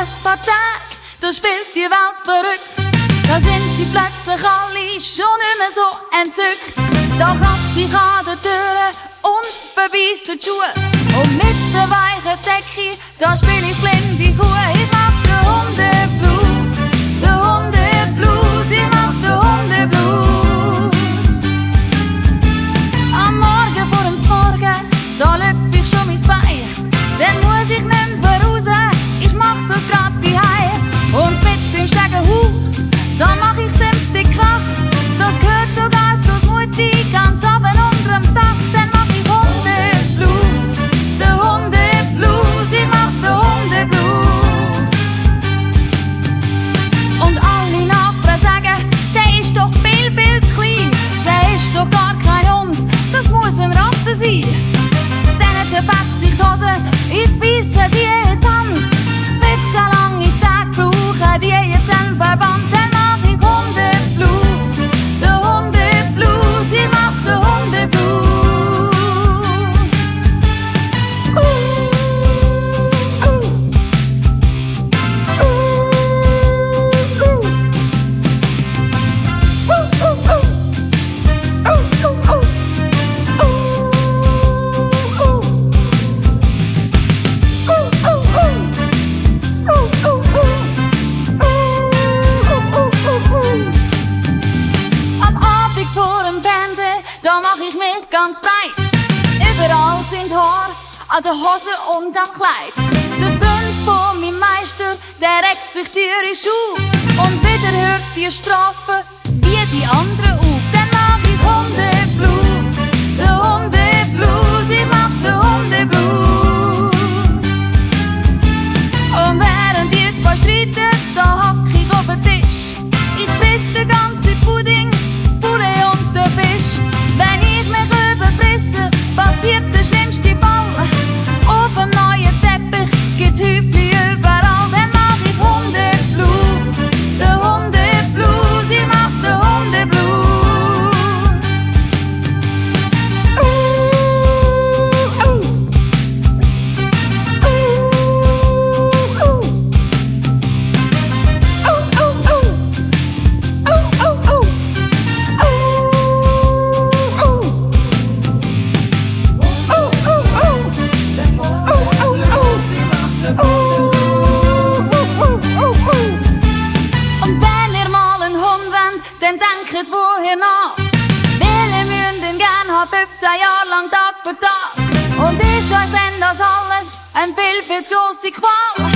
ein paar Tage, da spielt die Welt verrückt. Da sind sie plötzlich alle schon nicht mehr so entzückt. Da kratzt sich an der Tür und verbeißt die Schuhe. Und mit der weichen Decke, da spiel ich blinde Kuh. Ich mach den Hundeblues, den Hundeblues, ich mach den Hundeblues. Am Morgen vor dem Morgen, da löpf ich schon mein Bein. Dann muss ich nicht mehr raus, ich mach das grad daheim. Und mit im Stegenhaus, da mach ich ziemlich Krach. Das gehört sogar das Mutti ganz oben unterm Dach. Dann mach ich Hundeblues, den Hundeblues, ich mach den Hundeblues. Und alle Nachbarn sagen, der ist doch viel zu klein. Der ist doch gar kein Hund, das muss ein Ratte sein. Dann zerfetzt sich die Hose, ich bisse die in die Hand. Wird so lange Tage brauchen, die jetzt einen Verband. Dann mach ich Hundeblues, den Hundeblues, ich mach den Hundeblues. Ganz breit, überall sind Haare an der Hose und am Kleid. Der Freund von meinem Meister, der regt sich ihre Schuhe und wieder hört die Strafe wie die anderen auf. Dann mach ich Hundeblues, den Hundeblues, ich mach den Hundeblues. Und während die zwei streiten, da hock ich auf den Tisch. Ich friss den ganzen Pudding, das Poulet und den Fisch. Wenn ich mich überfrisse, passiert der schlimmste Fall. Auf dem neuen Teppich gibt's Häufchen überall. Dann mach ich Hundeblues, den Hundeblues, ich mach den Hundeblues. Und wenn ihr mal einen Hund wollt, dann denkt vorher nach. Viele müssen den gern haben, 15 Jahre lang Tag für Tag. Und ist euch denn das alles ein viel zu grosse Qual?